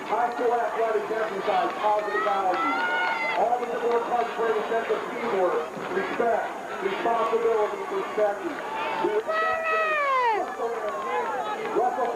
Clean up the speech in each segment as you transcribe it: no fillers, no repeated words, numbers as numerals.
High school athletics emphasize positive values. All the sport clubs bring a sense of teamwork, respect, responsibility, and perspective. We respect Russell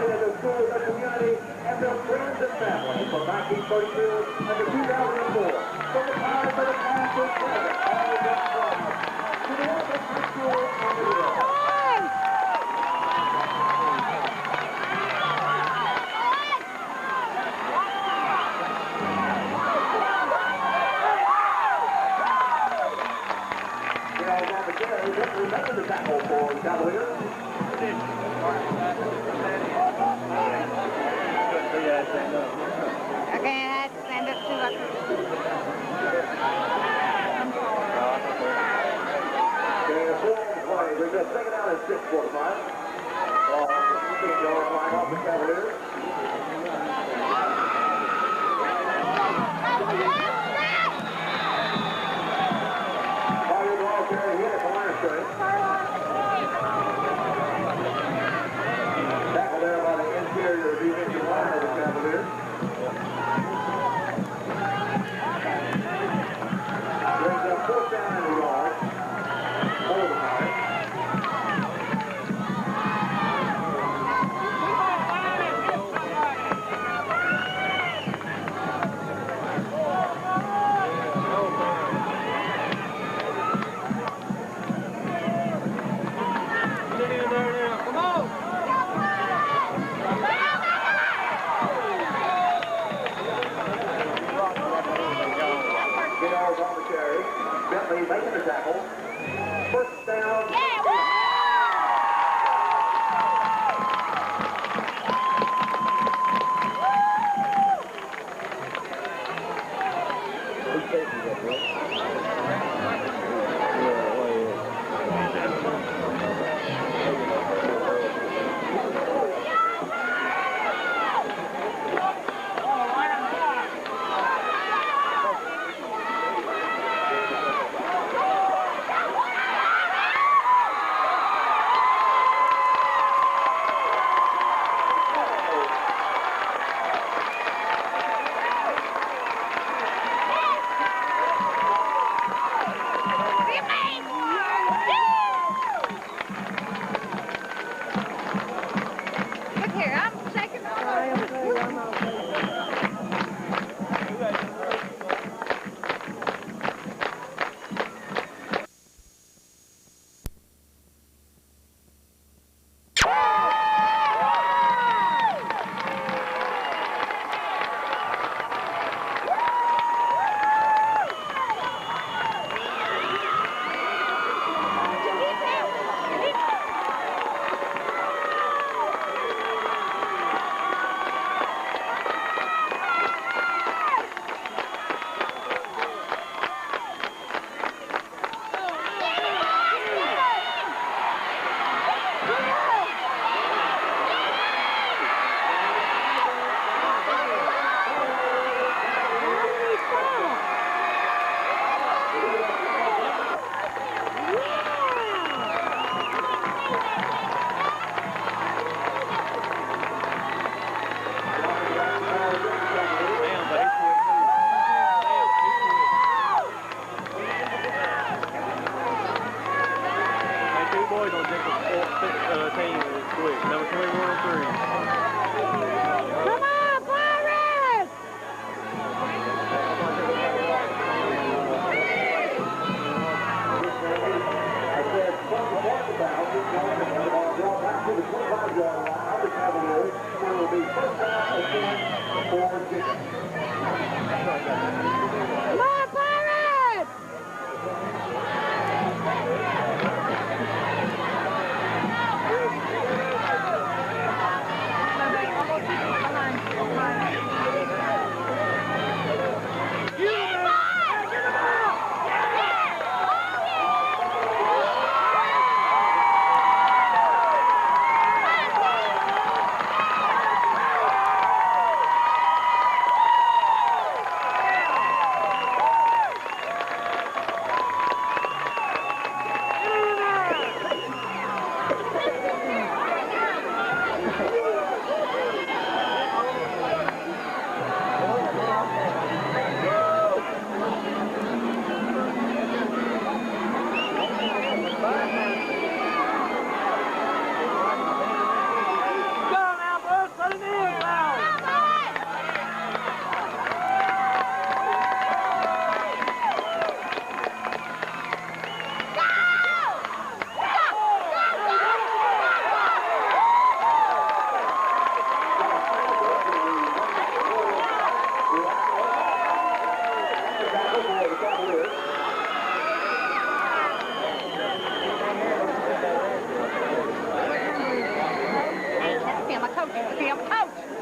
representing their schools, their community, and their friends and family from 1932 and to 2004. From the Pirates of the past and present, all this proud. To the Open High School on the hill. Remember the tackle for the Cavaliers. Okay, I had to stand up too. Okay, a 4-on play. We're just taking out at 6-45. Ball on the 6-yard line off the Cavaliers. Tackle there by the interior defensive line of the Cavaliers. Brings up 4th down and a yard for the Pirates. On the carry. Bentley making the tackle. 1st down.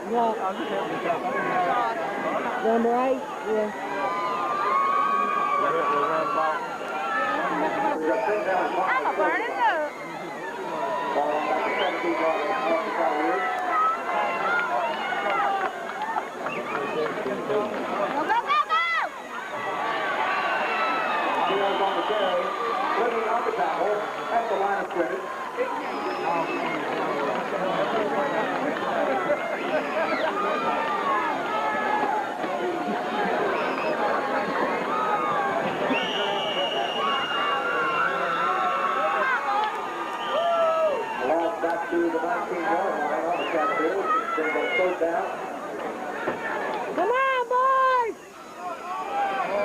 What? Number 8? Yeah. I'm a burning up. Go, go, go, go! Fields on the carry, Fleming on the tackle, at the line of scrimmage. Ball back to the 19-yard line on the Cavaliers. It's going to go third down. Come on, boys! Come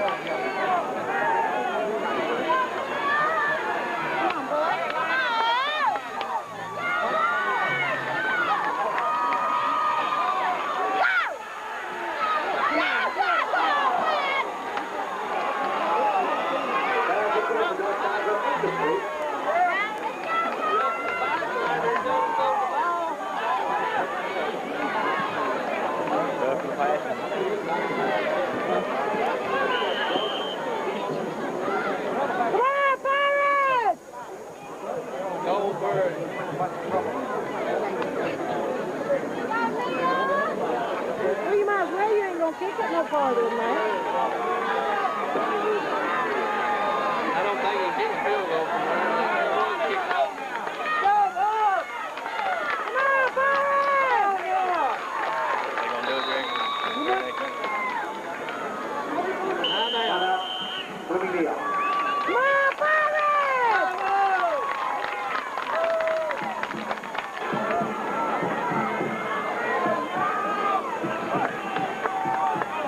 on, boy. Well, you might as well. You ain't gonna kick it no farther than that. I don't think he can field goal from there. Go up! Come on, Pirates! They gonna do it, Greg? Fleming Neon. Come on, Pirates!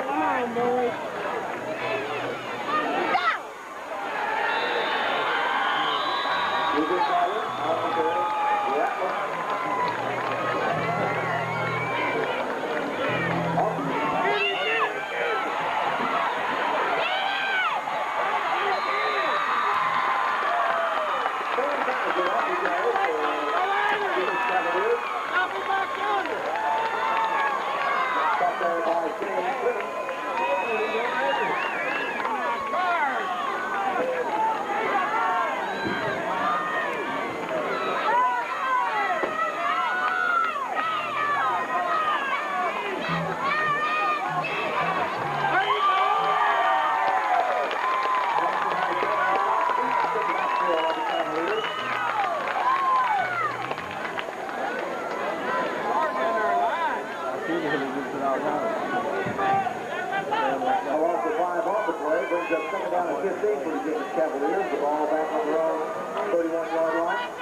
Come on, boys. Ruben Fowler, out the carry. Stop there by James Fleming. Along the 5 off the play, brings up second down and 15 for the Jenkins Cavaliers. The ball back on their own 31-yard line.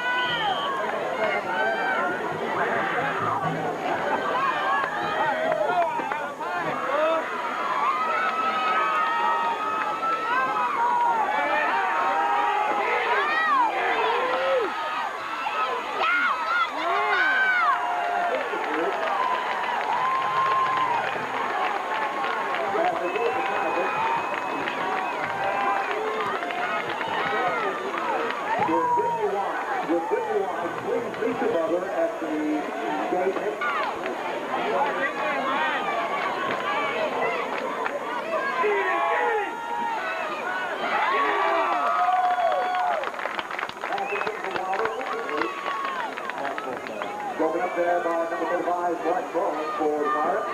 Please the brother at the gate. Broken up there by number 35, Black Mullins for the Pirates.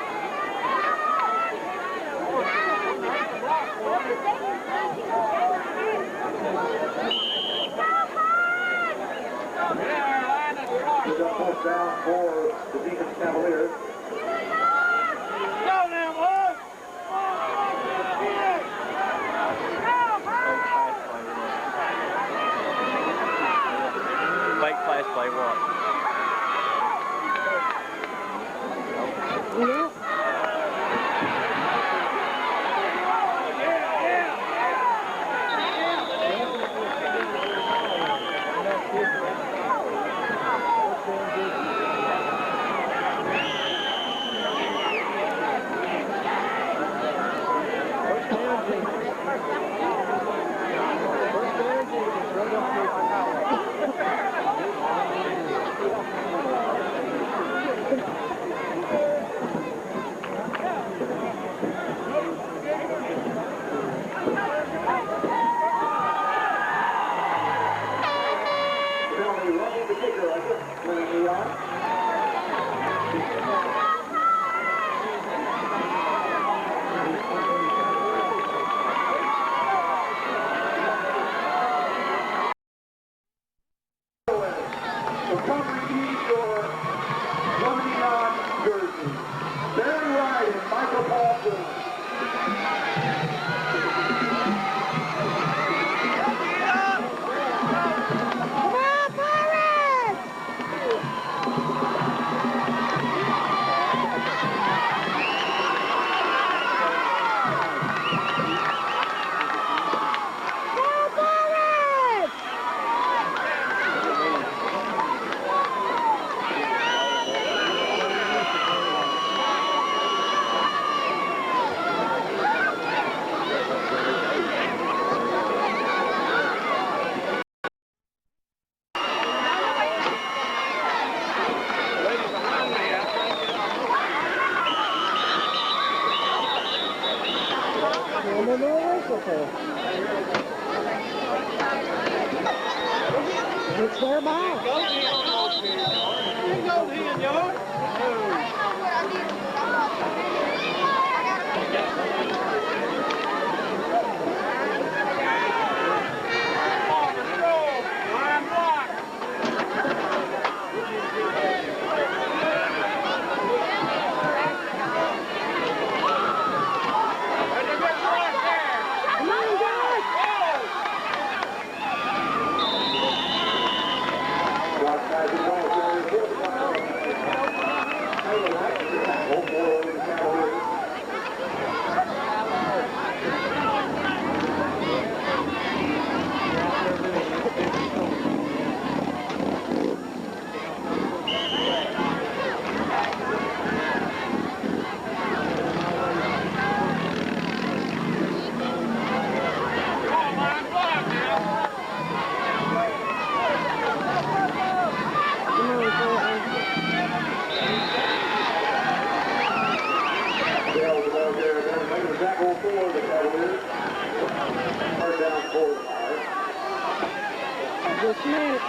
There's a fourth down for the Jenkins Cavaliers. Go now, boys! Fake flash play what? Yeah. So come receive your Fleming Neon jersey. Barry Wright and Michael Paulson. Come on, Pirates! Go, Pirates! It's their ball. Come on, Josh! Just a minute.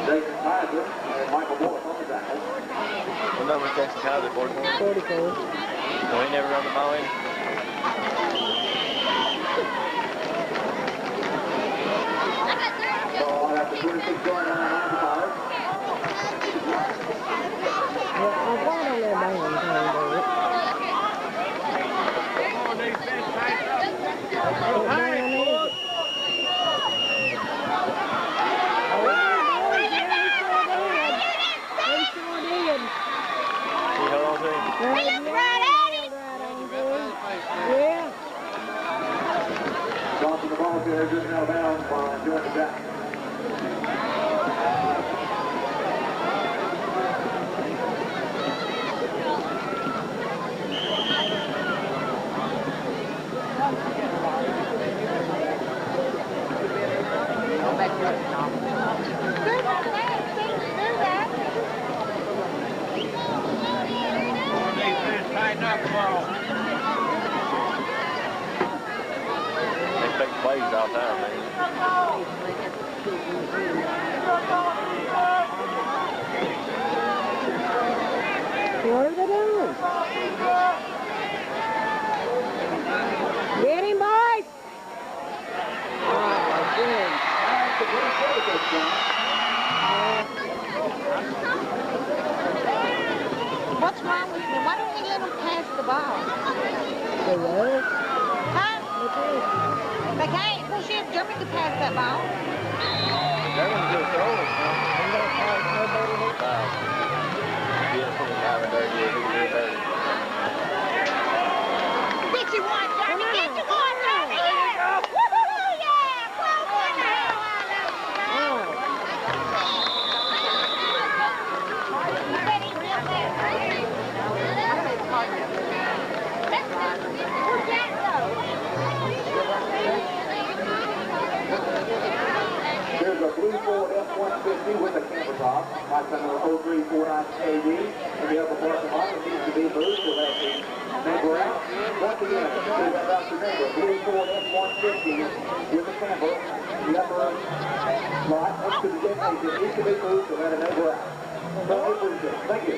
Jenkins, Michael Mullins on the tackle. What number is Jackson Kaiser? 44? 44. So he never run the ball in? Ball after 26 going on the fire. Well, I'm glad on that band time, baby. Johnson, the ball carrier, just out of bounds by Jordan Jackson. They take plays all the time, man. What are they doing? Get him, boys! Oh, good. What's wrong with you? Why don't you let them pass the ball? They will. Huh? They can't. Well, shit, German could pass that ball. German's good throwing, man. He's going to pass nobody hit five. Yeah, 25 and 30 years, he can do it better. Get you one, German. Get you one, German. Yeah. Woo-hoo-hoo, yeah. Close one now. You ready? Real fast. Who's that, though? There's a blue Ford F-150 with a camper top. Lights number 0349AD. In the upper part of the model needs to be moved to let the number out. Once again, please about to remember, blue Ford F-150 with a camper. The upper slot next to the gymnasium needs to be moved to let a number out. So, thank you.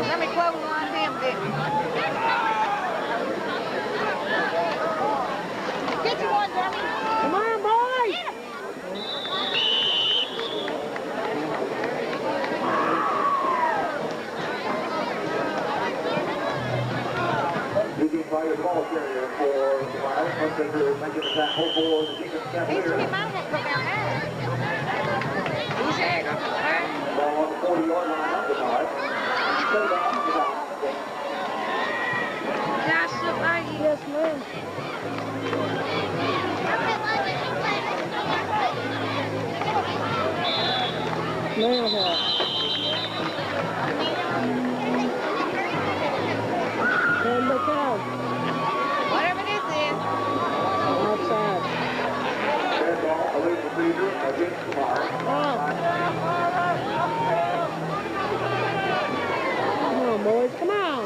Let me close on them, Dick. Get you one, Jeremy. Come on, boys! Eugene Fire ball carrier for the Pirates. Once they do making the tackle for the Jenkins Cavaliers. These three miles won't go down there. Who's that? Ball on the 40-yard line of the Pirates. Set it off the top. Yes, ma'am. Now what? And look out. Whatever this is. Outside. Red ball, elite receiver against the Pirates. Come on, boys. Come on.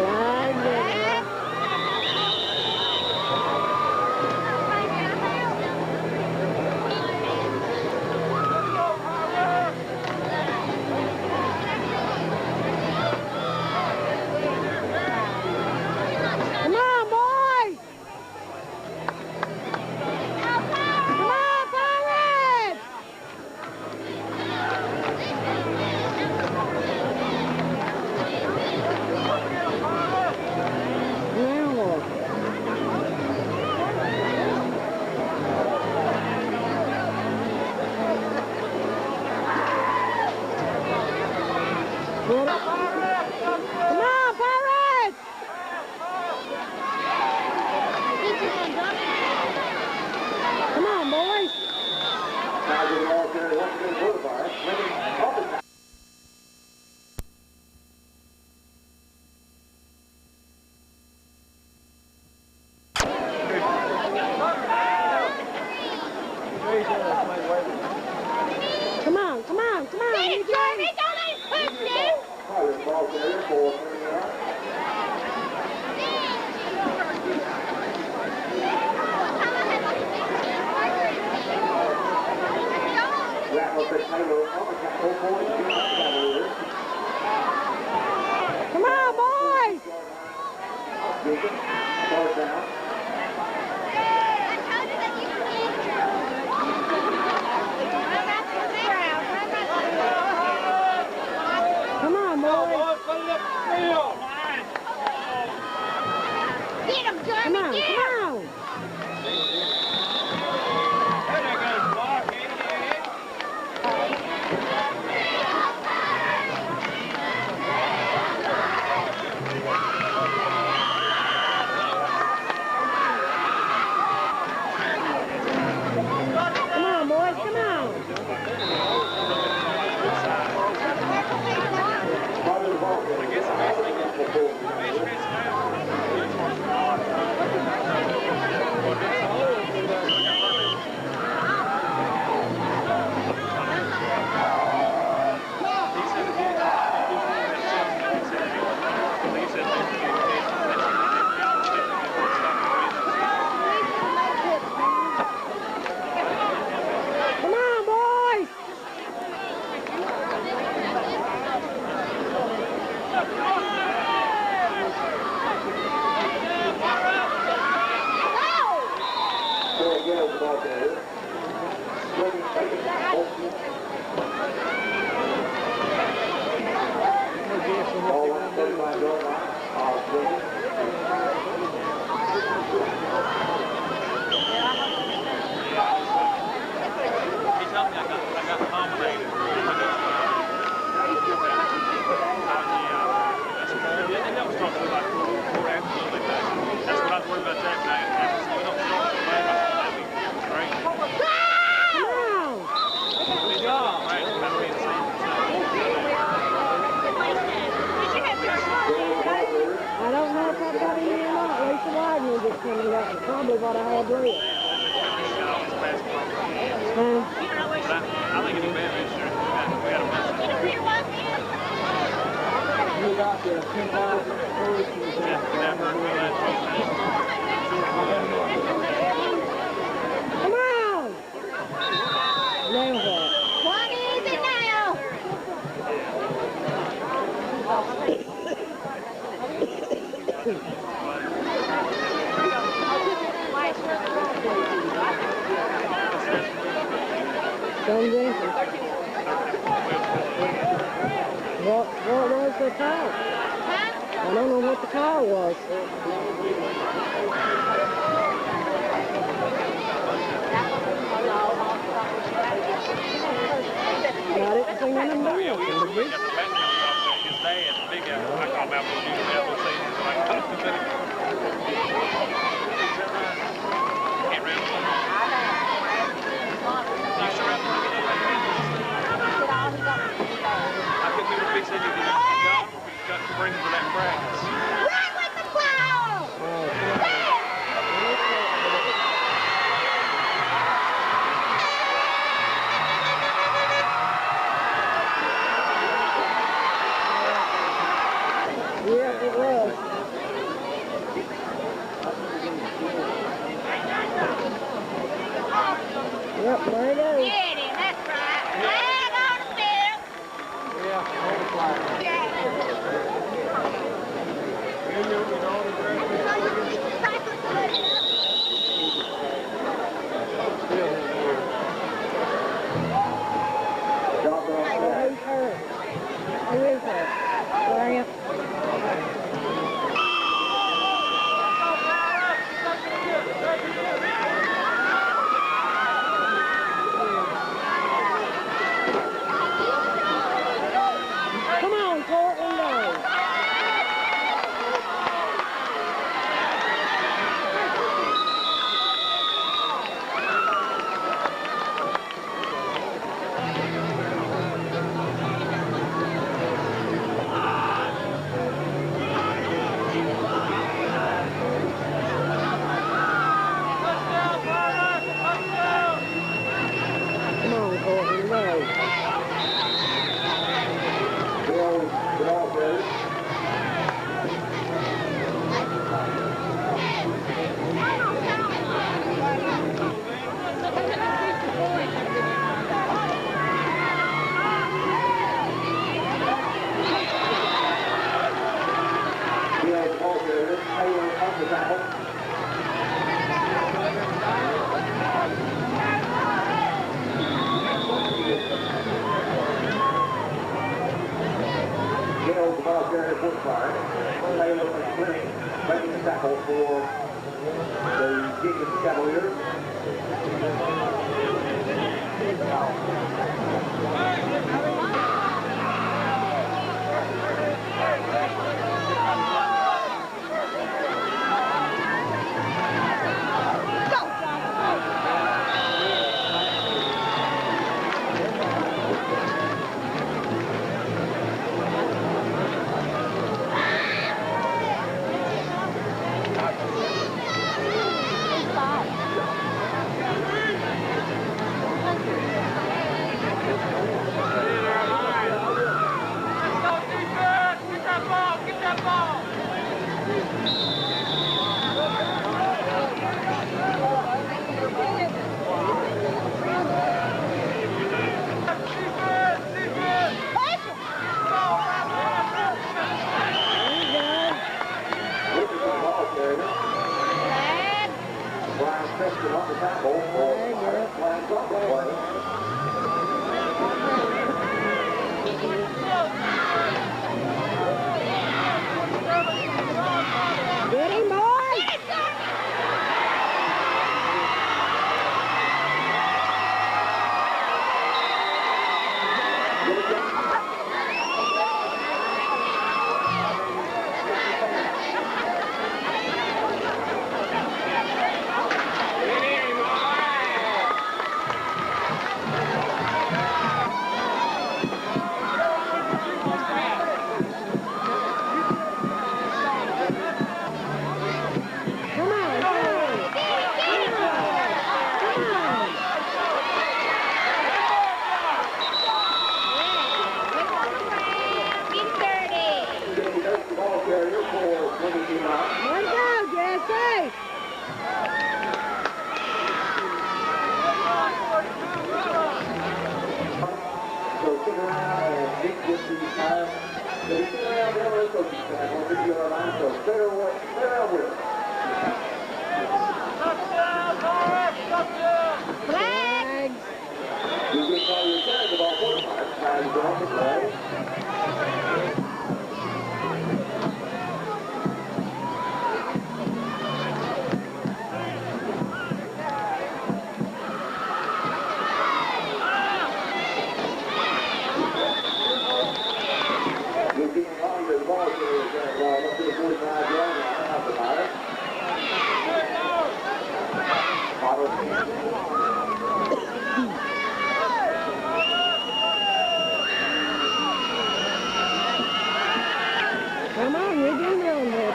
Line there. Come on, boys. Come on, Pirates. Come on, Pirates! Come on, boys! Now the ball carrier once again for the Pirates. Fleming up and Come on, come on, come on! Get You it, Jeremy! Don't let him push you! Pirates ball carrier for Fleming Neon. Come on, boys! Jenkins, third down. Come on, boys! Get him, Come Jeremy, on, get him! come on! Come on, boys, come on! Come on, boys! I don't know if I got any or not. Lisa Wagner just coming up. It's probably what I had read. I think it's bad this year. We got a bunch of You got the 10,000 Come on! Now what? One easy now! John Jenkins. What was the call? I don't know what the call was. I didn't see none of them do it. we got the back his dad, big guy. I call him out for the outdoor season, so I cut him to can't run. You sure have to I think we were fixing to get a job. We got to bring him to that practice. Run with the ball! Yeah, it was. Yep, there it is. Get him, that's right. Flag on the field. Yeah, on the flag. Who's hurt? Who is hurt? Bryant. Come on, Portland, go. carrier for the Pirates. Taylor and Fleming making the tackle for the Jenkins Cavaliers. On the tackle for flags off the play. Get him, boy! Come on, you're doing it on there.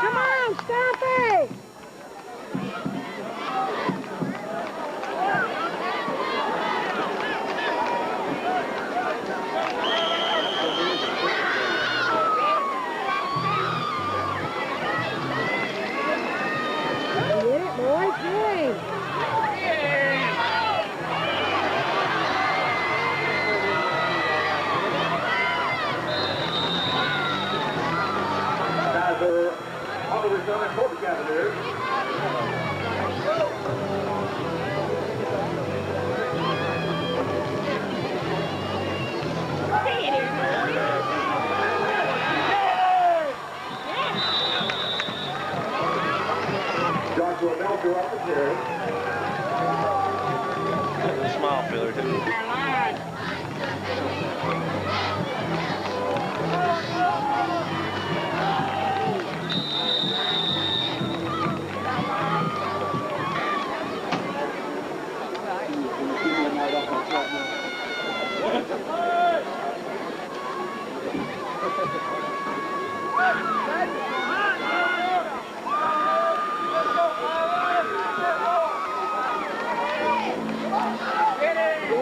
Come on, stop it! Get it, boys, get it. On the return for the Cavaliers. Joshua Melcher up the carry. There's a small filler, too. Get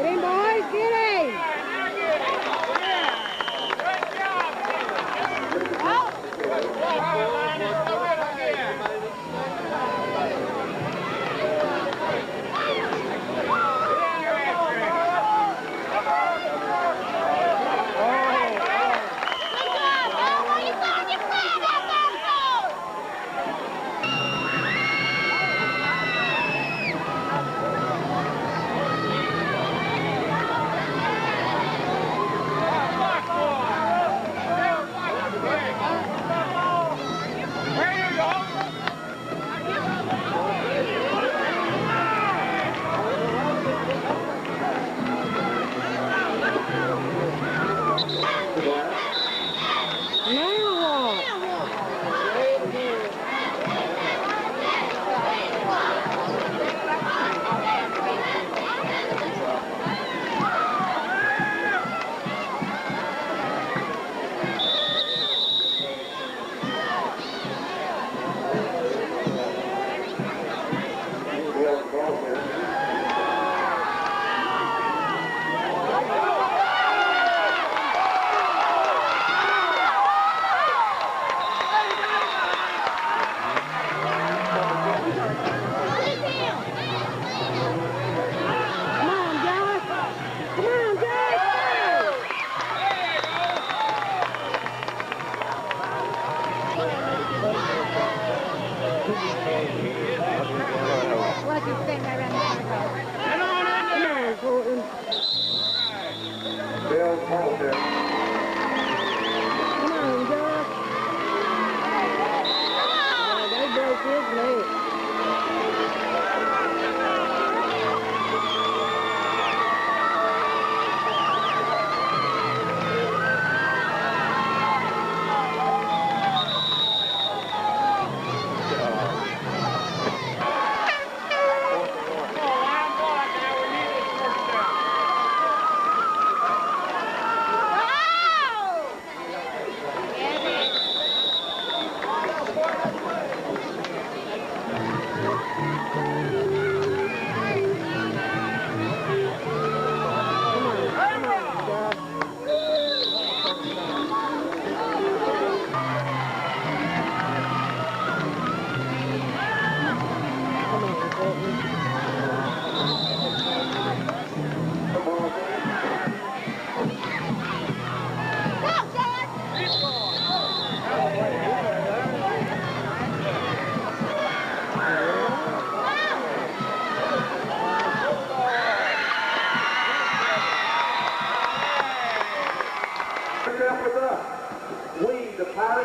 him, boys, get him!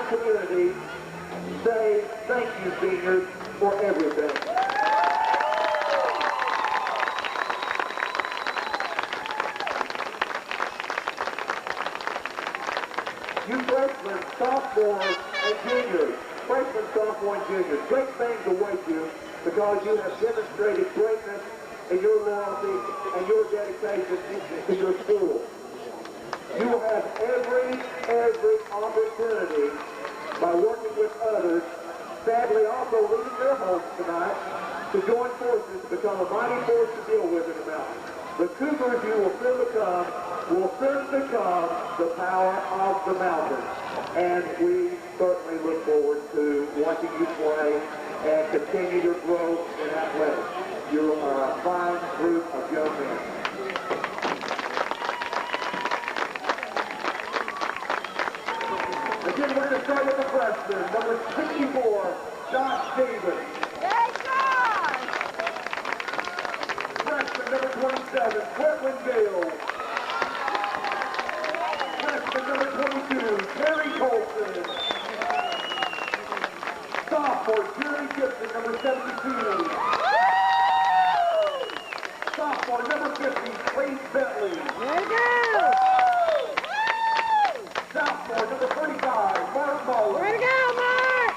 Community say thank you, seniors, for everything. You freshmen, sophomores, and juniors, freshmen, sophomore, and juniors, great things await you because you have demonstrated greatness in your loyalty and your dedication to your school. You will have every opportunity by working with others, sadly also leaving their homes tonight, to join forces to become a mighty force to deal with in the mountains. The Cougars you will soon become the power of the mountains. And we certainly look forward to watching you play and continue your growth in athletics. You are a fine group of young men. Again, we're going to start with the freshman, number 64, Josh Davis. Freshman, number 27, Portland Gale. Freshman, number 22, Terry Colson. Sophomore, Jerry Gibson, number 72. Sophomore, number 50, Trace Bentley. There you go! Sophomore, number 35, Mark Mullins. Way to go, Mark!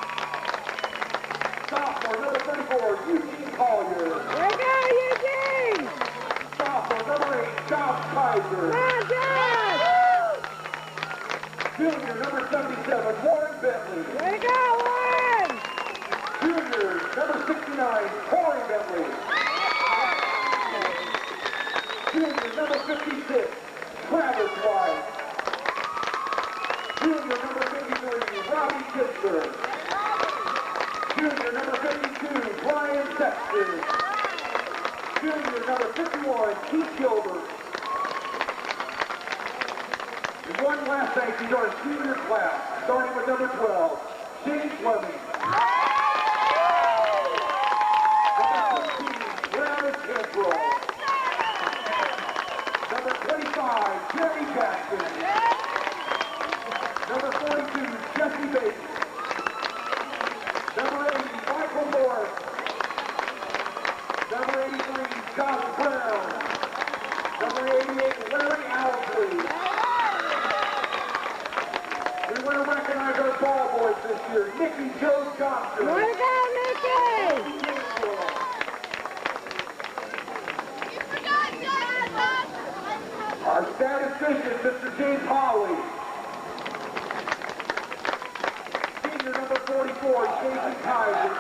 Sophomore, number 34, Eugene Collier. Way to go, Eugene! Sophomore, number 8, Josh Kaiser. Come on, Josh! Junior, number 77, Warren Bentley. Way to go, Warren! Junior, number 69, Corey Bentley. Junior, number 56, Travis White. Junior, number 53, Robbie Kitzer. Junior, number 52, Brian Sexton. Junior, number 51, Keith Gilbert. And one last thank you to our senior class, starting with number 12, James Fleming. Number 15, Travis Bentley. Number 25, Jerry Jackson. Number 42, Jesse Bates. Number 80, Michael Morris. Number 83, Josh Brown. Number 88, Larry Owsley. We want to recognize our ball boys this year, Nicky Joe Johnson. Way to go, Nicky! Our statistician, Mr. James Hawley. Senior number 44, Jason Kaiser.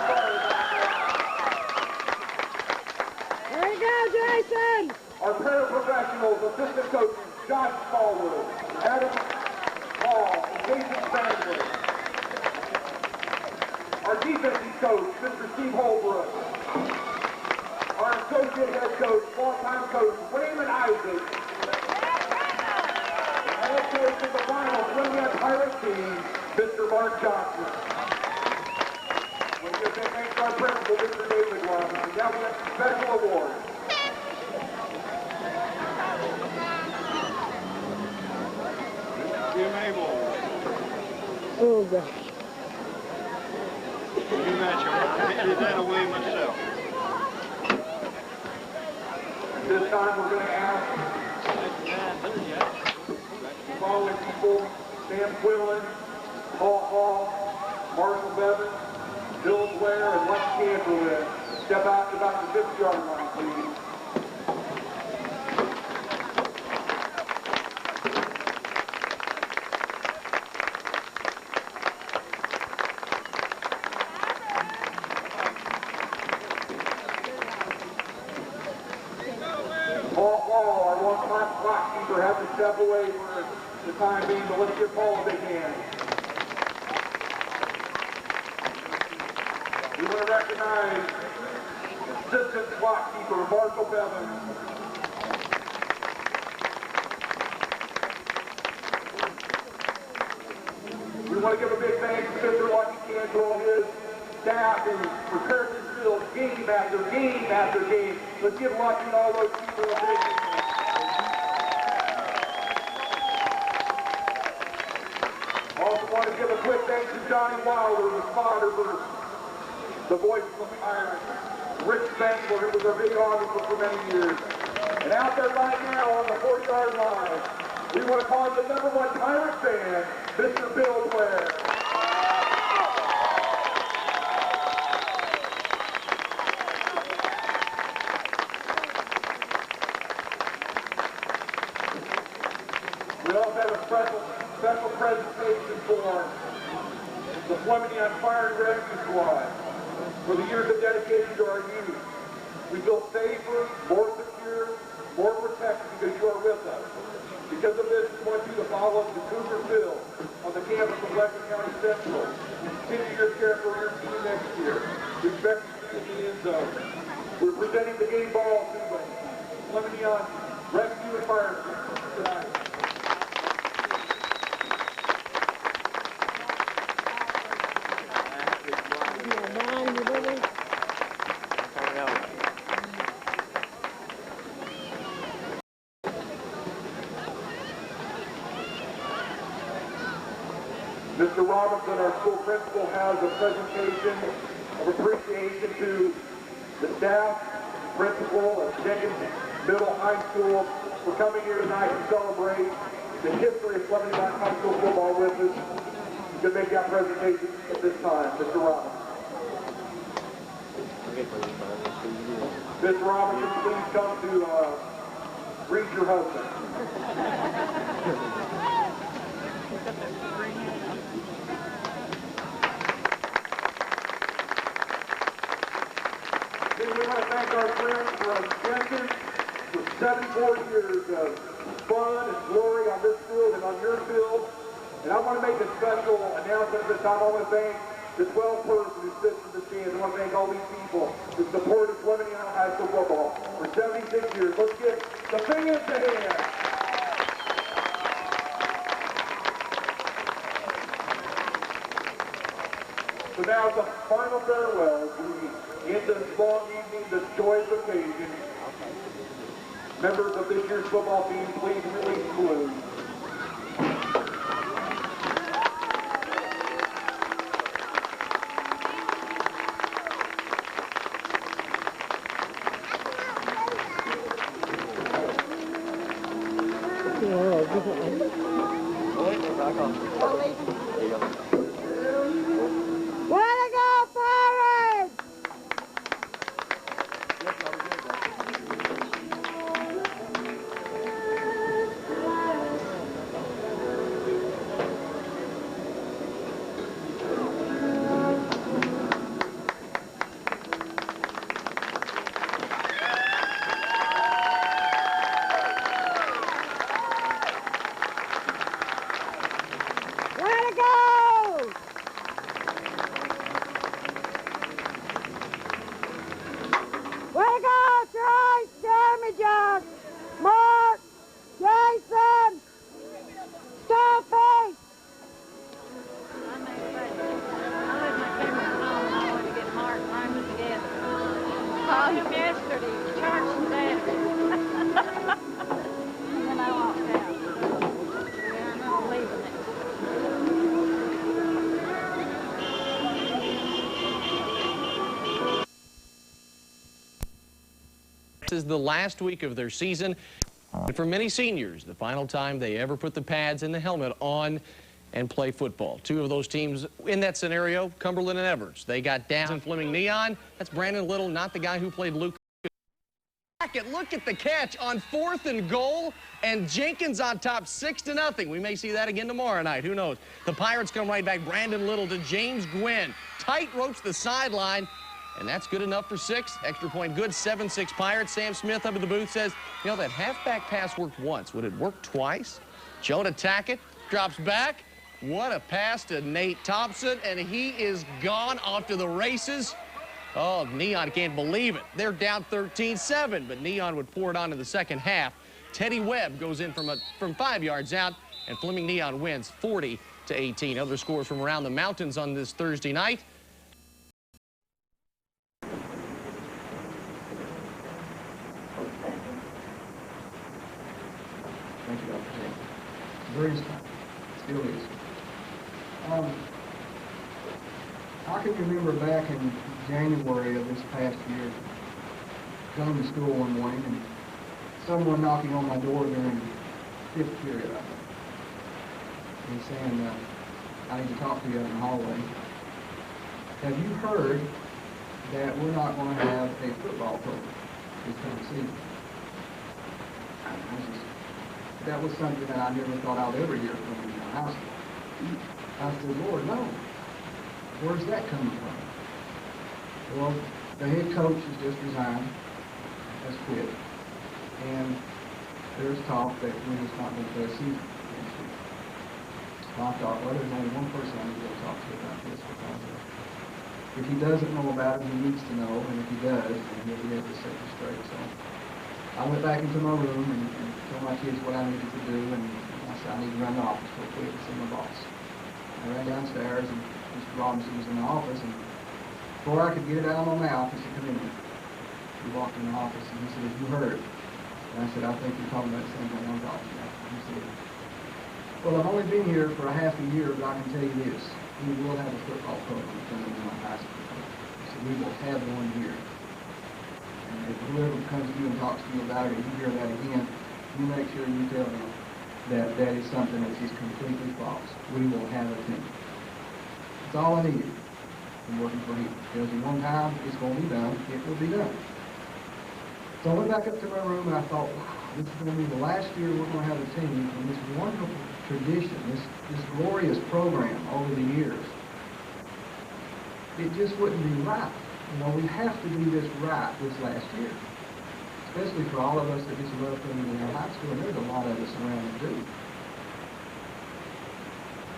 There you go, Jason! Our paraprofessionals, assistant coaches, Josh Smallwood, Adam Hall, and Jason Spangler. Our defensive coach, Mr. Steve Holbrook. Our associate head coach, longtime coach, Raymond Isaacs. Head coach of the final Fleming Neon Pirates team, Mr. Mark Johnson. We give big thanks to our principal, Mr. David Love, and now we have some special awards. Jim Abel. Oh, gosh. You match him. I did that away myself. This time we're going to ask the following people: Sam Quillen, Paul Hall, Marshall Bevins, Bill Blair, and Les Candlin. Step out to about the 50-yard line, please. Paul Hall, our one-time clock keeper, has to step away for the time being, but let's give Paul a big hand. We want to recognize assistant clock keeper, Marshall Bevins. We want to give a big thanks to Mr. Lucky Cantor and his staff who prepared this field game after game after game. Let's give Lucky and all those people a big hand. Also want to give a quick thanks to Johnny Wilder, the spotter for the voice of the Pirates. Rich Spangler, who was our big auditor for many years. And out there right now on the 40-yard line, we want to call the #1 Pirate fan, Mr. Bill Blair. We also have a special presentation for the Fleming Neon Fire and Rescue Squad for the years of dedication to our youth. We feel safer, more secure, more protected because you are with us. Because of this, we want you to follow us to Cougar Field on the campus of Lebanon County Central. Continue your care for your team next year. We expect you to be in the end zone. We're presenting the game ball to the Fleming Neon Rescue and Fire tonight. Mr. Robinson, our school principal, has a presentation of appreciation to the staff, principal of Jenkins Middle High School for coming here tonight to celebrate the history of Fleming Neon High School football with us. You can make that presentation at this time, Mr. Robinson. Mr. Robinson, please come to read your husband. thank our friends from Jenkins for 74 years of fun and glory on this field and on your field. And I want to make a special announcement at this time. I want to thank the 12th person who sits in the stands. I want to thank all these people who supported Fleming Neon High School football for 76 years. Let's give the fans a hand. So now the final farewells. We end this long evening, this joyous occasion. Members of this year's football team, please release blue. Mark, Jason, Stuffy. Saw him yesterday, church and Saturday. And then I walked out. Yeah, I'm not leaving it. This is the last week of their season. And for many seniors, the final time they ever put the pads and the helmet on and play football. Two of those teams in that scenario, Cumberland and Everts. They got down in Fleming Neon. That's Brandon Little, not the guy who played Luke. Look at the catch on 4th and goal, and Jenkins on top 6-0. We may see that again tomorrow night. Who knows? The Pirates come right back. Brandon Little to James Gwynn. Tight ropes the sideline, and that's good enough for 6. Extra point good, 7-6 Pirates. Sam Smith up at the booth says, you know, that halfback pass worked once. Would it work twice? Jonah Tackett drops back. What a pass to Nate Thompson, and he is gone off to the races. Oh, Neon can't believe it. They're down 13-7, but Neon would pour it on in the second half. Teddy Webb goes in from 5 yards out, and Fleming Neon wins 40-18. Other scores from around the mountains on this Thursday night. Thank you, Dr. Jenkins. Very smart. Still is. I can remember back in January of this past year, coming to school one morning and someone knocking on my door during the 5th period, I think, and saying, I need to talk to you in the hallway. Have you heard that we're not going to have a football program this coming season? That was something that I never thought I'd ever hear from in my high school. I said, Lord, no. Where's that coming from? Well, the head coach has just resigned, has quit, and there's talk that we're just not going to play a season next year. So I thought, well, there's only one person I need to go talk to about this, because if he doesn't know about it, he needs to know, and if he does, then he'll be able to set it straight. So I went back into my room and told my kids what I needed to do, and I said, I need to run the office real quick and see my boss. I ran downstairs, and Mr. Robinson was in the office, and before I could get it out of my mouth, he said, come in here. He walked in the office, and he said, have you heard? And I said, I think you're talking about the same thing I'm talking about. And he said, well, I've only been here for a half a year, but I can tell you this. We will have a football program coming in my high school. He said, we will have one here. And if whoever comes to you and talks to you about it, and you hear that again, you make sure you tell them that that is something that's just completely false. We will have a team. That's all I needed from working for him. Because at one time, it's going to be done. It will be done. So I went back up to my room and I thought, wow, this is going to be the last year we're going to have a team, and this wonderful tradition, this glorious program over the years. It just wouldn't be right You know, we have to do this right this last year, especially for all of us that just love coming in our high school, and there's a lot of us around that do.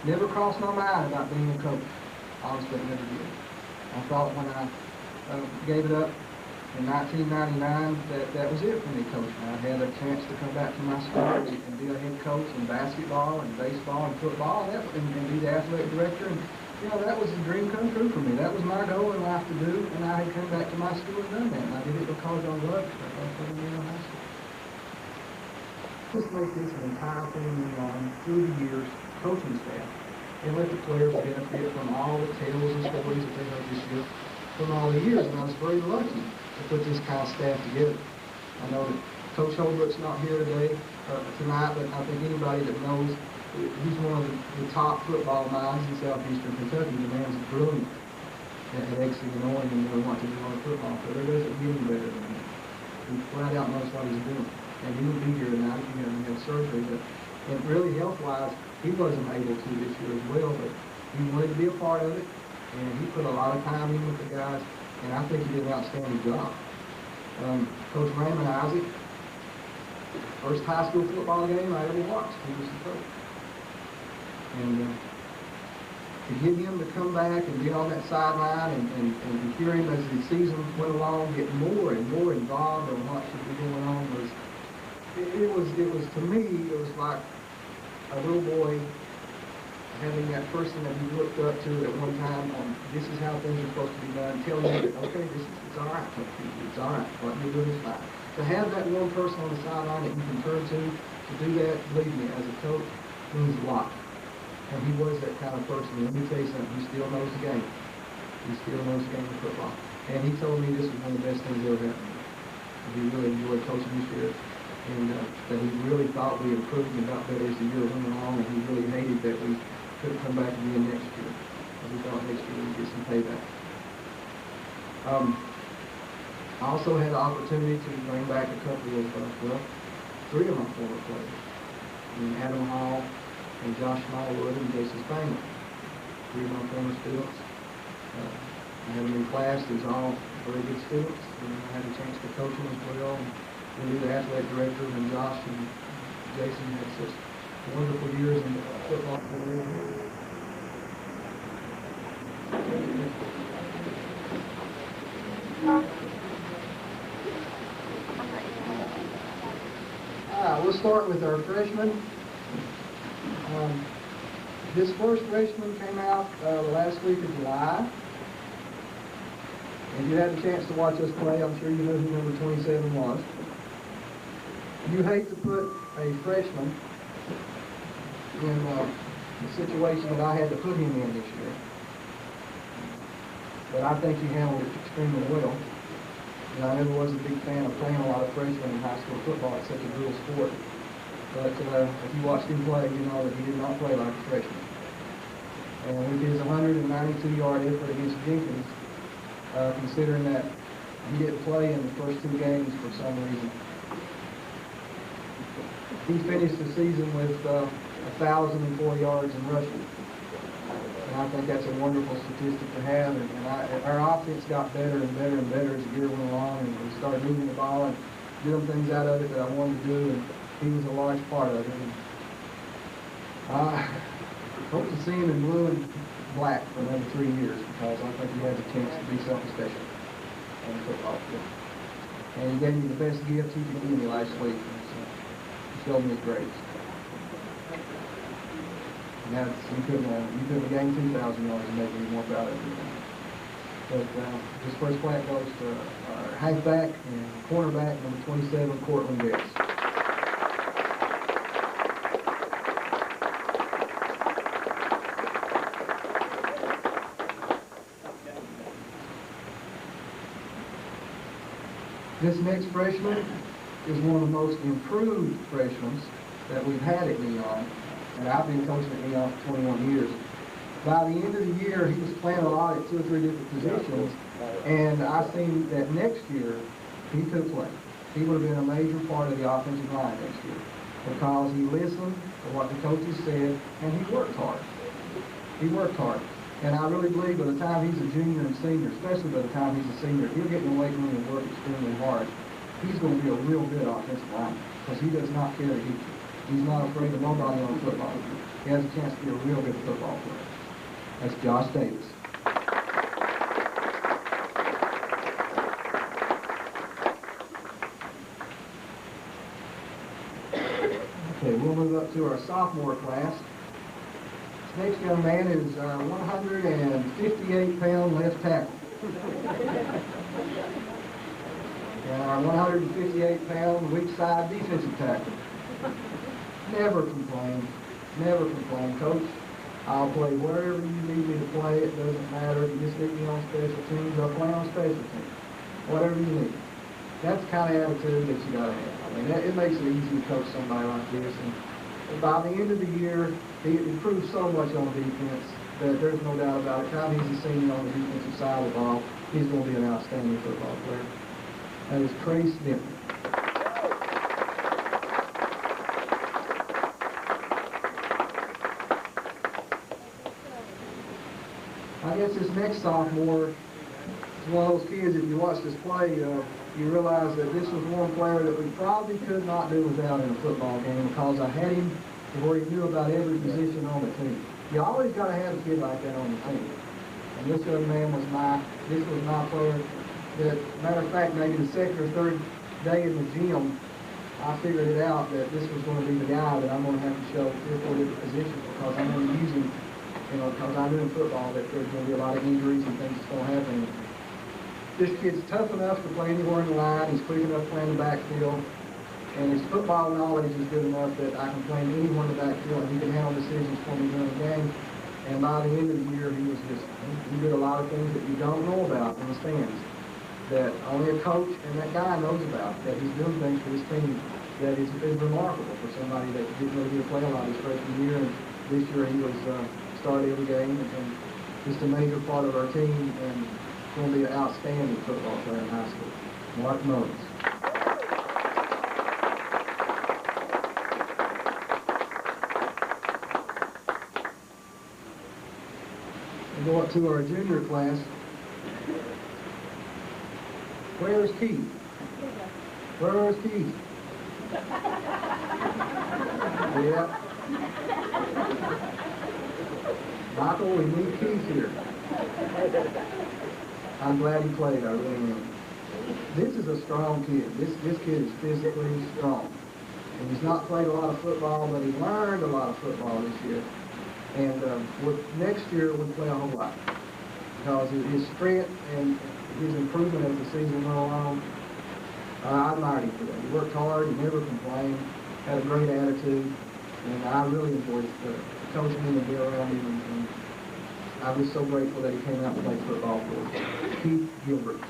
Never crossed my mind about being a coach. Honestly, it never did. I thought when I gave it up in 1999 that was it for me coaching. I had a chance to come back to my school and be a head coach in basketball and baseball and football and be the athletic director. And, you know, that was a dream come true for me. That was my goal in life to do, and I had come back to my school and done that. And I did it because I loved it. I loved Fleming Neon High School. Just make this an entire thing through the years, coaching staff, and let the players benefit from all the tales and stories that they heard this year from all the years. And I was very lucky to put this kind of staff together. I know that Coach Holbrook's not here tonight, but I think anybody that knows he's one of the top football minds in southeastern Kentucky. The man's brilliant at Exeter and knowing and knowing what to do on a football field. There doesn't get any better than him. He flat out knows what he's doing. And he would be here tonight if he hadn't had surgery. But and really health-wise, he wasn't able to this year as well, but he wanted to be a part of it, and he put a lot of time in with the guys, and I think he did an outstanding job. Coach Raymond Isaacs, first high school football game I ever watched, he was the coach. And to get him to come back and be on that sideline and hear him as the season went along, get more and more involved in what should be going on it was to me, it was like a little boy having that person that he looked up to at one time on this is how things are supposed to be done, telling you that, okay, it's all right, it's all right, what you're doing is fine. To have that one person on the sideline that you can turn to do that, believe me, as a coach, means a lot. And he was that kind of person. And let me tell you something, he still knows the game. He still knows the game of football. And he told me this was one of the best things that ever happened to me. He really enjoyed coaching this year. And that he really thought we improved and got better as the year went along, and he really hated that we couldn't come back again next year. And we thought next year we'd get some payback. I also had the opportunity to bring back a couple of, three of my former players. Adam Hall and Josh Smallwood and Jason Spangler. Three of my former students. I had them in class. These are all very good students. And I had a chance to coach them as well. And be the athletic director, and Josh and Jason had such wonderful years in the football career. We'll start with our freshmen. This first freshman came out the last week of July. And you had a chance to watch us play. I'm sure you know who number 27 was. You hate to put a freshman in the situation that I had to put him in this year. But I think he handled it extremely well. And I never was a big fan of playing a lot of freshmen in high school football. It's such a brutal sport. But if you watched him play, you know that he did not play like a freshman. And with his 192-yard effort against Jenkins, considering that he didn't play in the first two games for some reason, he finished the season with 1,004 yards in rushing. And I think that's a wonderful statistic to have. And our offense got better and better and better as the year went along, and we started moving the ball and doing things out of it that I wanted to do, and he was a large part of it. And I hope to see him in blue and black for another 3 years, because I think he has a chance to be something special on the football field. And he gave me the best gift he could give me last week. He showed me his grades. And you couldn't have gained 2,000 yards and make me more proud of you. But this first flag goes to our halfback and cornerback, number 27, Cortland Betts. This next freshman is one of the most improved freshmen that we've had at Neon, and I've been coaching at Neon for 21 years. By the end of the year, he was playing a lot at 2 or 3 different positions, and I seen that next year he could play. He would have been a major part of the offensive line next year, because he listened to what the coaches said, and he worked hard. He worked hard. And I really believe by the time he's a junior and senior, especially by the time he's a senior, he'll get in the weight room and work extremely hard. He's going to be a real good offensive lineman because he does not care to hit you. He's not afraid of nobody on the football field. He has a chance to be a real good football player. That's Josh Davis. Okay, we'll move up to our sophomore class. This next young man is our 158-pound left tackle. And our 158-pound weak side defensive tackle. Never complain. Never complain. Coach, I'll play wherever you need me to play. It doesn't matter. If you just need me on special teams, I'll play on special teams. Whatever you need. That's the kind of attitude that you got to have. I mean, it makes it easy to coach somebody like this. And by the end of the year, he improved so much on defense that there's no doubt about it. Now he's a senior on the defensive side of the ball. He's going to be an outstanding football player. That is Trace Bentley. I guess this next sophomore is one of those kids, if you watch this play, you realize that this was one player that we probably could not do without in a football game because I had him to where he knew about every position on the team. You always got to have a kid like that on the team. And this young man was my player. That, matter of fact, maybe the second or third day in the gym, I figured it out that this was going to be the guy that I'm going to have to show 3 or 4 different positions because I'm going to use him, because I knew in football that there's going to be a lot of injuries and things that's going to happen. This kid's tough enough to play anywhere in the line. He's quick enough to play in the backfield. And his football knowledge is good enough that I can play anyone in the backfield and he can handle decisions for me during the game. And by the end of the year, he did a lot of things that you don't know about in the stands, that only a coach and that guy knows about, that he's doing things for his team that is remarkable for somebody that didn't really get to play a lot his freshman year. And this year he was started every game and just a major part of our team and going to be an outstanding football player in high school. Mark Mullins. We go up to our junior class. Where's Keith? Where's Keith? Yeah. Michael, we need Keith here. I'm glad he played, I really am. This is a strong kid. This kid is physically strong. And he's not played a lot of football, but he learned a lot of football this year. And next year we'll play a whole lot. Because his strength and his improvement as the season went along, I admired him for that. He worked hard, he never complained, had a great attitude, and I really enjoyed coaching him and being around him. And I was so grateful that he came out and played football for us. Keith Gilbert.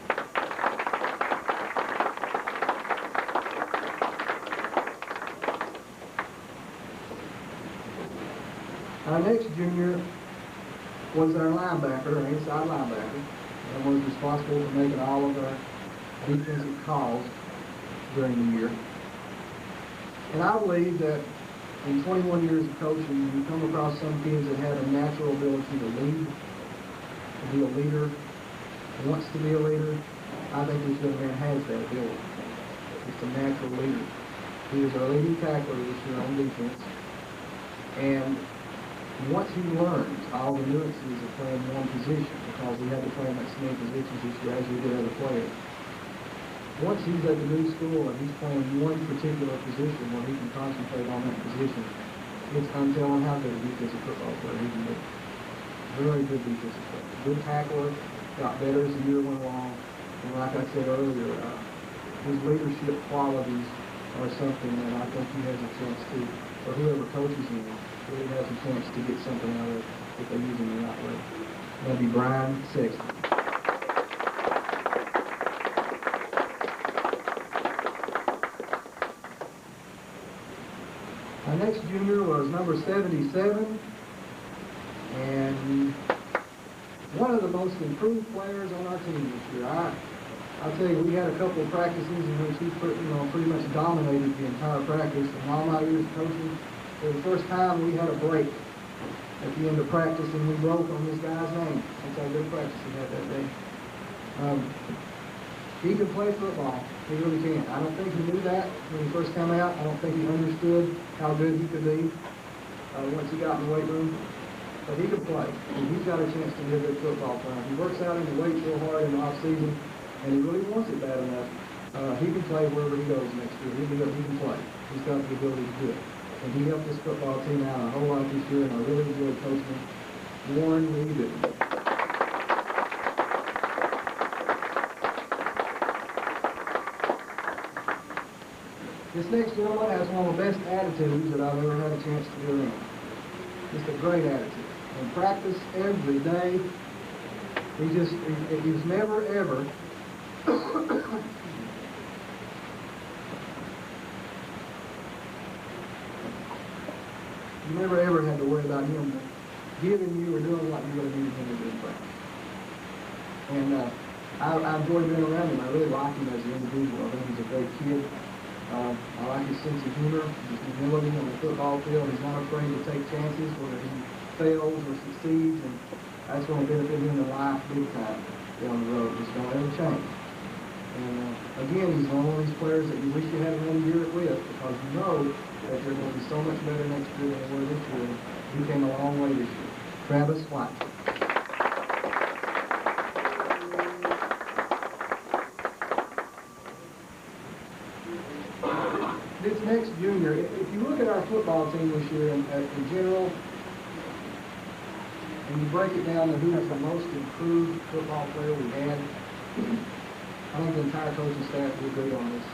Our next junior was our linebacker, our inside linebacker, and was responsible for making all of our defensive calls during the year. And I believe that in 21 years of coaching, you come across some kids that have a natural ability to lead, to be a leader, wants to be a leader. I think this young man has that ability. It's a natural leader. He was our leading tackler this year on defense. And once he learns all the nuances of playing one position, because we had to play in that many positions this year as we did other players, once he's at the new school and he's playing one particular position where he can concentrate on that position, it's untelling how good a defensive football player he can be. Very good defensive player. Good tackler, got better as the year went along. And like I said earlier, his leadership qualities are something that I think he has a chance to, or whoever coaches him, really has a chance to get something out of it if they use him the right way. That'd be Brian Sexton. Our next junior was number 77, and one of the most improved players on our team this year. I'll tell you, we had a couple of practices in which he pretty much dominated the entire practice. And all my years of coaching, for the first time we had a break at the end of practice, and we broke on this guy's name. That's how good practice he had that day. He can play football. He really can. I don't think he knew that when he first came out. I don't think he understood how good he could be once he got in the weight room. But he can play, and he's got a chance to be a good football player. He works out in the weight real hard in the off season, and he really wants it bad enough. He can play wherever he goes next year. He can play. He's got the ability to do it. And he helped this football team out a whole lot this year, and I really enjoyed coaching him. Warren, what are you doing? This next gentleman has one of the best attitudes that I've ever had a chance to be around. Just a great attitude. In practice every day, he's never ever you never ever had to worry about him giving you or doing what you really needed him to do in practice. And I enjoyed being around him. I really like him as an individual. I think he's a great kid. I like his sense of humor, his humility on the football field. He's not afraid to take chances, whether he fails or succeeds, and that's going to benefit him in life big time down the road. It's going to ever change. And again, he's one of these players that you wish you had another year with, because you know that they're going to be so much better next year than they were this year. He came a long way this year. Travis White. This next junior, if you look at our football team this year in general, and you break it down to who is the most improved football player we had, I think the entire coaching staff would agree on this.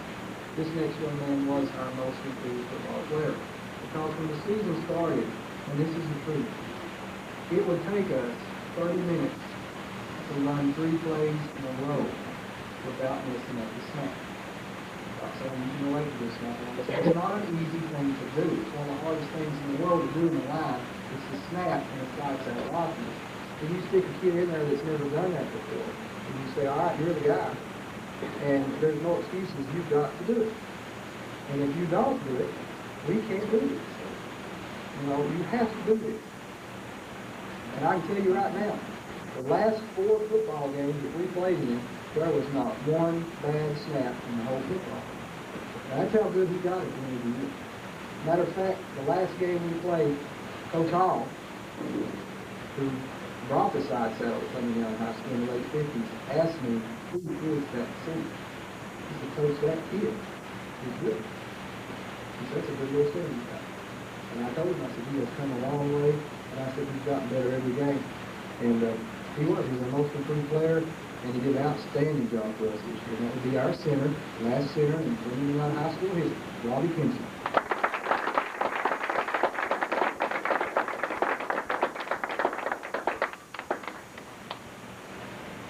This next young man was our most improved football player. Because when the season started, and this is the truth, it would take us 30 minutes to run 3 plays in a row without missing up the snap. So you can relate to this now. It's not an easy thing to do. It's one of the hardest things in the world to do in the line. It's the snap and it's lights out offense. If you stick a kid in there that's never done that before, and you say, all right, you're the guy, and there's no excuses, you've got to do it. And if you don't do it, we can't do this. You know, you have to do this. And I can tell you right now, the last 4 football games that we played in, there was not one bad snap in the whole football. Now, that's how good he got it when he did. Matter of fact, the last game we played, Coach Hall, who brought the side saddle at Fleming Neon High School in the late 50s, asked me, who is that center? He said, Coach, that kid is good. He said, that's a good little center he's got. And I told him, I said, he has come a long way, and I said, he's gotten better every game. And he was. He was our most improved player, and he did an outstanding job for us this year. And that would be our center, last center in Fleming Neon High School history, Robbie Kinsey.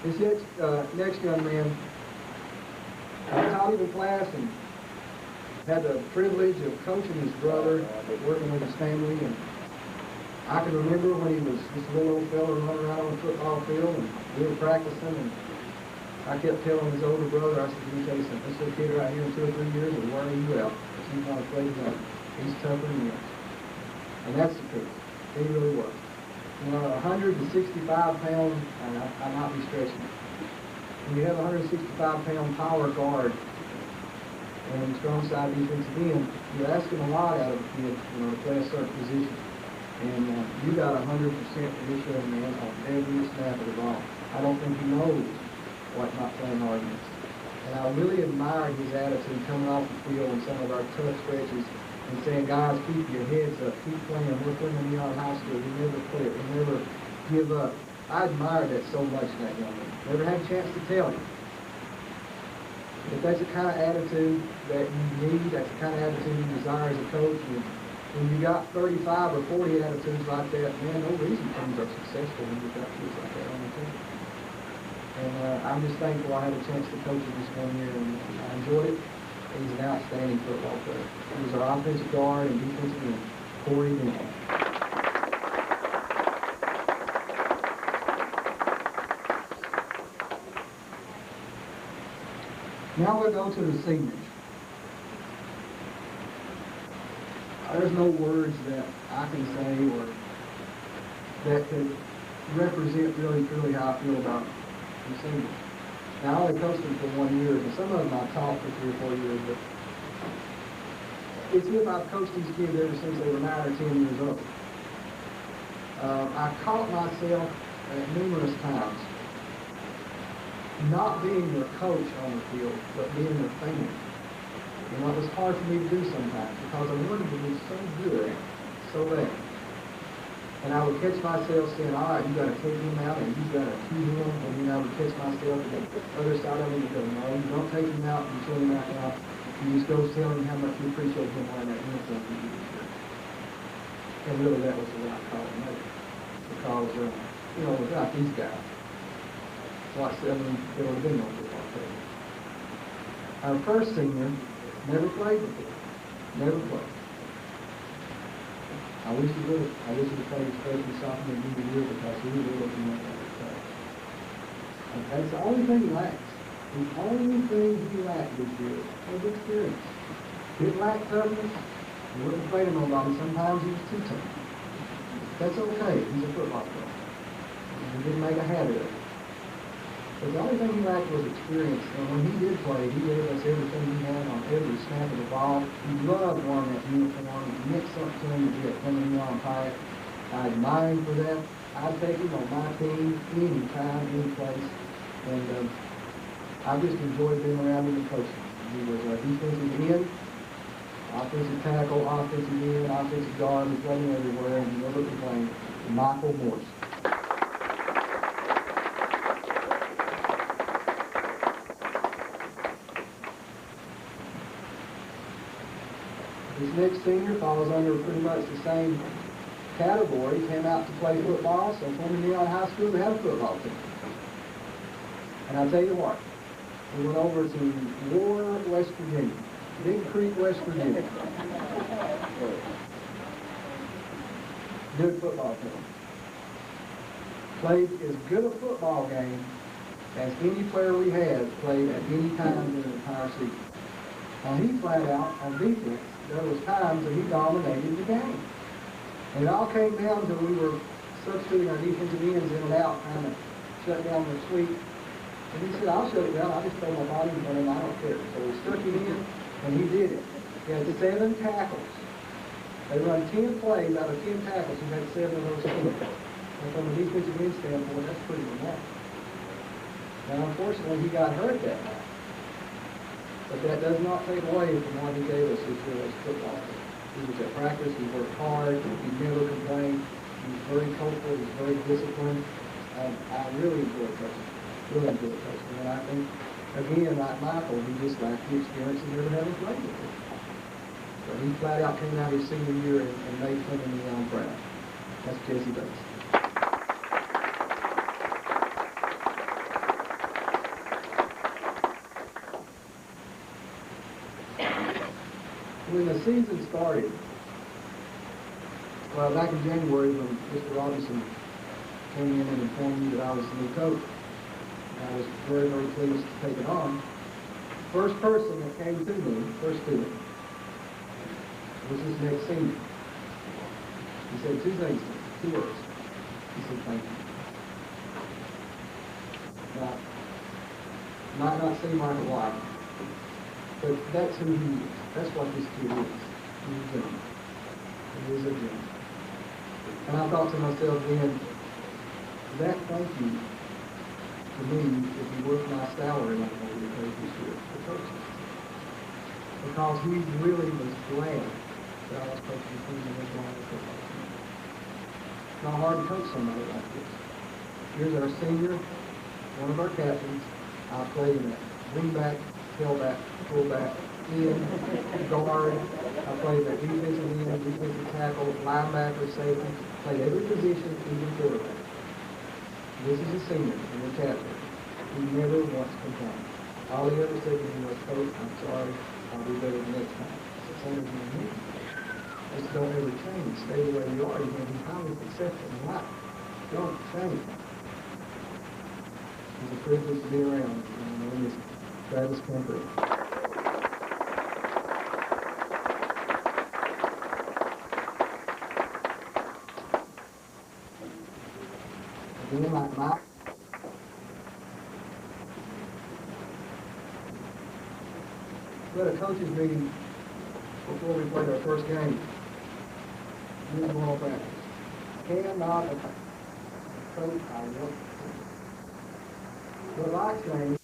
This next young man, I taught him in class and had the privilege of coaching his brother, working with his family, and I can remember when he was just a little old fella running around on the football field, and we were practicing, and I kept telling his older brother, I said, let me tell you something, this little kid right here in 2 or 3 years will wear you out, because he's not afraid to know. He's tougher than you. And that's the truth. He really was. You know, 165-pound, I might be stretching it. When you have a 165-pound power guard and strong side defensive end, you're asking a lot out of a kid, you know, to play a certain position. And you got 100% for this young man on every snap of the ball. I don't think he knows what not playing hard is. And I really admired his attitude coming off the field in some of our tough stretches and saying, guys, keep your heads up, keep playing. We're Fleming Neon High School. We never quit. We never give up. I admired that so much, that young man. Never had a chance to tell him. If that's the kind of attitude that you need, that's the kind of attitude you desire as a coach, and when you got 35 or 40 attitudes like that, man, no reason teams are successful when you've got kids like that on the team. And I'm just thankful I had a chance to coach him this one year, and I enjoyed it. He's an outstanding football player. He was our offensive guard and defensive end, Corey Bentley. Now we'll go to the seniors. There's no words that I can say or that could represent really truly how I feel about the seniors. Now, I only coached them for 1 year, and some of them I've taught for 3 or 4 years, but it's if I've coached these kids ever since they were 9 or 10 years old. I caught myself at numerous times not being their coach on the field, but being their fan. And that was hard for me to do sometimes because I wanted to be so good, so bad. And I would catch myself saying, all right, you got to take him out and you've got to cue him. And then I would catch myself at the other side of him and go, no, you don't take him out and you throw him out now. You just go tell him how much you appreciate him wearing that uniform for you this year. And really that was the right call to make. Because, you know, without these guys, like 7, there would have been no football team. Our first senior never played before. Never played. I wish he would have. I wish he would have played his first and sophomore and junior year because he was looking at that. And that's the only thing he lacks. The only thing he lacked this year was experience. Didn't lack toughness. He wasn't afraid of nobody. Sometimes he was too tough. That's okay. He's a football player. He didn't make a habit of it. But the only thing he lacked was experience. And when he did play, he gave us everything he had on every snap of the ball. He loved wearing that uniform. It meant something to him to be a Fleming Neon Pirate. I admire him for that. I'd take him on my team anytime, any place. And I just enjoyed being around him and coaching him. He was a defensive end, offensive tackle, offensive end, offensive guard. He played him everywhere, and he never complained. Michael Morse. This next senior falls under pretty much the same category. He came out to play football, so Fleming Neon High School, they had a football team. And I'll tell you what, we went over to War, West Virginia, Big Creek, West Virginia. Good football team. Played as good a football game as any player we had played at any time in the entire season. Now he flat out on defense. There was times that he dominated the game. And it all came down to we were substituting our defensive ends in and out, trying to shut down their sweep. And he said, I'll shut it down. I'll just throw my body in front of him. I don't care. So we stuck him in, and he did it. He had 7 tackles. They run 10 plays out of 10 tackles. He had 7 of those killed. And from a defensive end standpoint, that's pretty remarkable. Now, unfortunately, he got hurt that night. But that does not take away from what he gave us this year as football. He was at practice, he worked hard, he never complained, he was very coachable, he was very disciplined. I really enjoyed coaching. Really enjoyed coaching. And I think, again, like Michael, he just lacked the experience and never having played before. So he flat out came out his senior year and made Fleming Neon proud. That's Jesse Bates. When the season started, well, back in January when Mr. Robinson came in and informed me that I was the new coach, I was very, very pleased to take it on. First person that came to me, first student, was this next senior. He said 2 things to me, 2 words. He said, thank you. Now, might not seem like a lot, but that's who he is. That's what this kid is. He's a gentleman. He is a gentleman. And I thought to myself then, that thank you to me would be worth my salary on over the coach this year for coaching. Because he really was glad that I was coaching the team and was going to football team. It's not hard to coach somebody like this. Here's our senior, one of our captains. I played him at wingback, tailback, fullback, end, guard. I played that defensive end, defensive tackle, linebacker, safety. Played every position, even quarterback. This is a senior and a captain. He never once complained. All he ever said to me was, Coach, I'm sorry, I'll do better the next time. That's all he's going to do. Just don't ever change. Stay the way you are. You're going to be highly successful in life. Don't change. It's a privilege to be around. My name is Travis Bentley. Then like Mike. We had a coaches meeting before we played our first game. New ball back. Cannot coach, I know. What I say